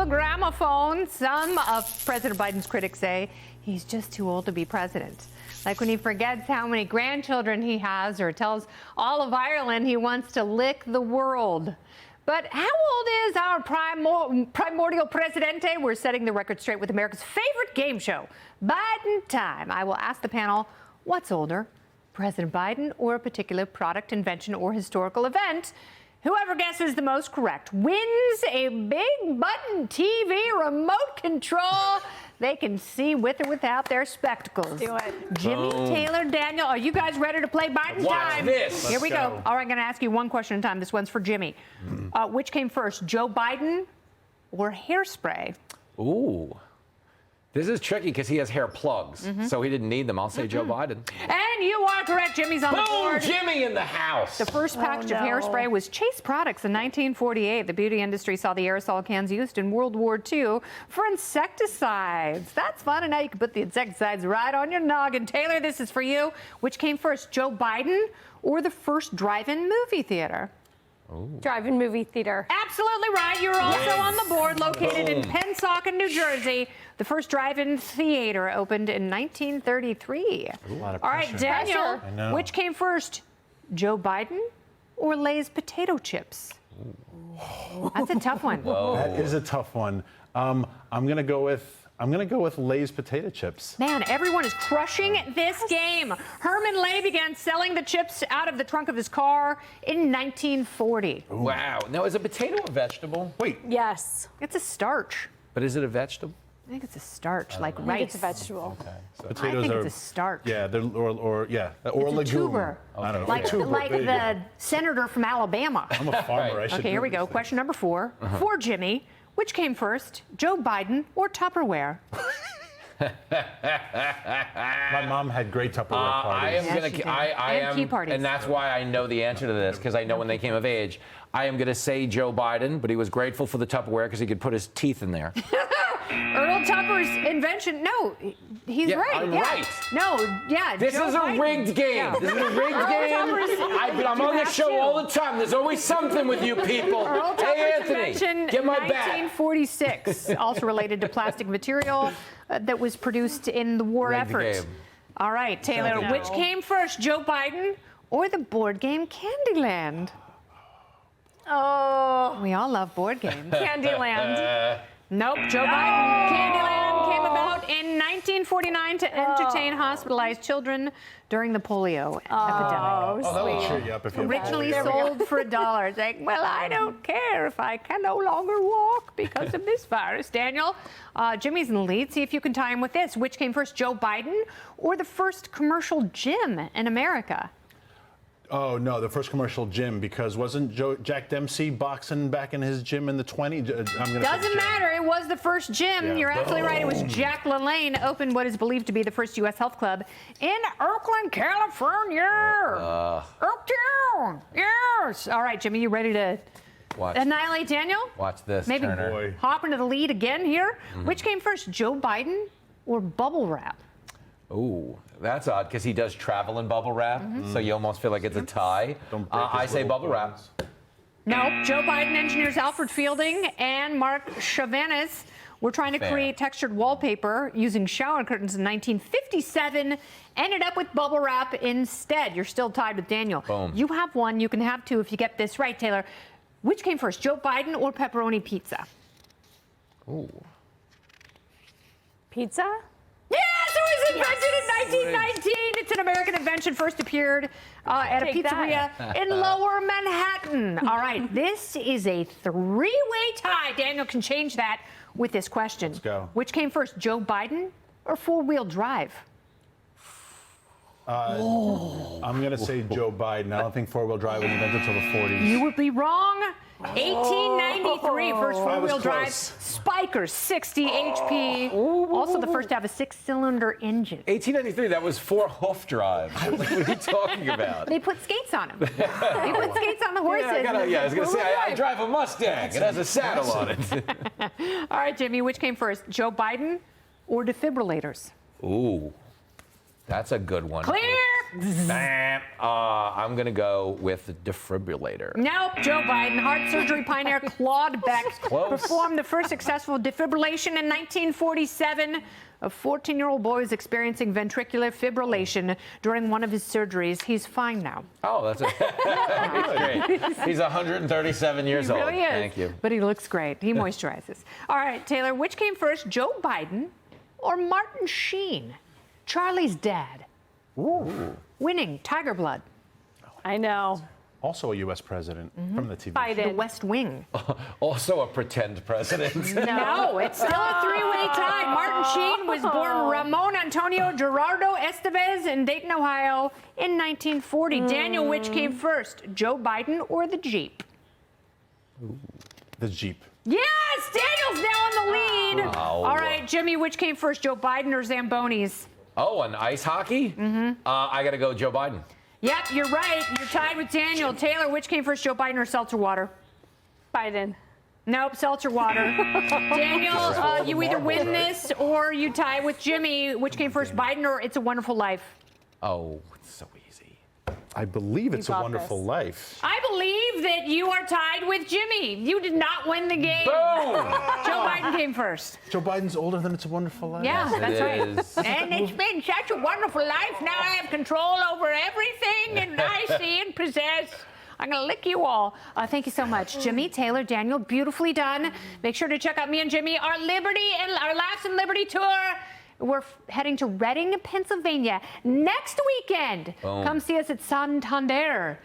the gramophone. Some of President Biden's critics say he's just too old to be president. Like when he forgets how many grandchildren he has or tells all of Ireland he wants to lick the world. But how old is our primordial presidente? We're setting the record straight with America's favorite game show, Biden Time. I will ask the panel, what's older, President Biden or a particular product, invention, or historical event? Whoever guesses the most correct wins a big button TV remote control they can see with or without their spectacles. Do it. Jimmy, Taylor, Daniel, are you guys ready to play Biden Time? This. Here we go. All right, I'm going to ask you one question at a time. This one's for Jimmy. Which came first, Joe Biden or hairspray? Ooh. This is tricky because he has hair plugs, so he didn't need them. I'll say Joe Biden. And you are correct. Jimmy's on the board. Jimmy in the house. The first package of hairspray was Chase Products in 1948. The beauty industry saw the aerosol cans used in World War II for insecticides. That's fun, and now you can put the insecticides right on your noggin. Taylor, this is for you. Which came first, Joe Biden or the first drive-in movie theater? Drive-in movie theater. Absolutely right. You're also on the board, located in Pensacola, New Jersey. The first drive-in theater opened in 1933. All right, Daniel, which came first, Joe Biden or Lay's potato chips? That's a tough one. That is a tough one. I'm gonna go with Lay's potato chips. Man, everyone is crushing this game. Herman Lay began selling the chips out of the trunk of his car in 1940. Wow. Now, is a potato a vegetable? Wait. Yes. It's a starch. But is it a vegetable? I think it's a starch, like I rice. think it's a vegetable. Okay. So I potatoes think are. it's a starch. Yeah, or It's a legume. tuber. I don't know. Like, tuber. like There you the go. senator from Alabama. I'm a farmer. I should Okay, do here we these go. things. Question number 4. For Jimmy, which came first, Joe Biden or Tupperware? My mom had great Tupperware parties. I am, key parties. and that's why I know the answer to this, because I know when they came of age. I am going to say Joe Biden, but he was grateful for the Tupperware because he could put his teeth in there. Earl Tupper's invention. No, he's right. I'm yeah. right. No, yeah. This Joe is a Biden. rigged game. Yeah. This is a rigged game. I'm on the show all the time. There's always something with you people. Earl Hey, Tupper's Anthony, invention, get my back. 1946, also related to plastic material that was produced in the war Rigged effort. game. All right, Taylor, No. which came first, Joe Biden or the board game Candyland? Oh, We all love board games. Candyland. Nope, Joe Biden. Candyland came about in 1949 to entertain hospitalized children during the polio epidemic. Oh, That would sweet. cheer you up if you had Originally polio. sold for $1. It's like, well, I don't care if I can no longer walk because of this virus. Daniel, Jimmy's in the lead. See if you can tie him with this. Which came first, Joe Biden or the first commercial gym in America? Oh no, the first commercial gym, because wasn't Jack Dempsey boxing back in his gym in the 20s? Doesn't matter. It was the first gym. Yeah. You're absolutely right. It was Jack LaLanne opened what is believed to be the first U.S. health club in Oakland, California. Oaktown. Yes. All right, Jimmy, you ready to Watch. annihilate Daniel? Watch this, Maybe Turner. Boy. hop into the lead again here. Which came first, Joe Biden or bubble wrap? Ooh, that's odd because he does travel in bubble wrap, so you almost feel like it's a tie. Don't break his I say little bubble wrap. bones. Nope. Joe Biden engineers Alfred Fielding and Mark Chavanis were trying to Fair. create textured wallpaper using shower curtains in 1957. Ended up with bubble wrap instead. You're still tied with Daniel. Boom. You have 1. You can have 2 if you get this right, Taylor. Which came first, Joe Biden or pepperoni pizza? Ooh. Pizza? Yes, it was invented in 1919. It's an American invention. First appeared at a Take pizzeria in Lower Manhattan. All right, this is a 3-way tie. Daniel can change that with this question. Let's go. Which came first, Joe Biden or four-wheel drive? I'm going to say Joe Biden. I don't think four-wheel drive was invented until the 40s. You would be wrong. 1893, first I was four-wheel drive. close. Spiker, 60 HP. Also the first to have a 6-cylinder engine. 1893, that was 4-hoof drive. What are you talking about? They put skates on them. They put skates on the horses. I was going to say, I drive a Mustang. It has a saddle on it. All right, Jimmy, which came first, Joe Biden or defibrillators? Ooh, that's a good one. Clear. I'm going to go with the defibrillator. Nope, Joe Biden. Heart surgery pioneer Claude Beck Close. performed the first successful defibrillation in 1947. A 14-year-old boy was experiencing ventricular fibrillation during one of his surgeries. He's fine now. Oh, that's great. He's 137 years He old. really is. Thank you. But he looks great. He moisturizes. All right, Taylor, which came first, Joe Biden or Martin Sheen? Charlie's dad. Ooh. Winning Tiger Blood. I know. Also a U.S. president from the TV. The Biden. West Wing. Also a pretend president. No, it's still a three-way tie. Martin Sheen was born Ramon Antonio Gerardo Estevez in Dayton, Ohio in 1940. Daniel, which came first, Joe Biden or the Jeep? The Jeep. Yes, Daniel's now in the lead. Wow. All right, Jimmy, which came first, Joe Biden or Zambonis? Oh, and ice hockey? I got to go Joe Biden. Yep, you're right. You're tied with Daniel. Taylor, which came first, Joe Biden or seltzer water? Biden. Nope, seltzer water. Daniel, you either win this or you tie with Jimmy. Which came first, Biden or It's a Wonderful Life? Oh, it's so easy. I believe It's a got Wonderful this. Life. I believe that you are tied with Jimmy. You did not win the game. Boom! Joe Biden came first. Joe Biden's older than It's a Wonderful Life. Yeah, that's It right. is. And it's been such a wonderful life. Now I have control over everything and I see and possess. I'm going to lick you all. Thank you so much. Jimmy, Taylor, Daniel, beautifully done. Make sure to check out me and Jimmy, our Laughs and Liberty tour. We're heading to Reading, Pennsylvania next weekend. Boom. Come see us at Santander.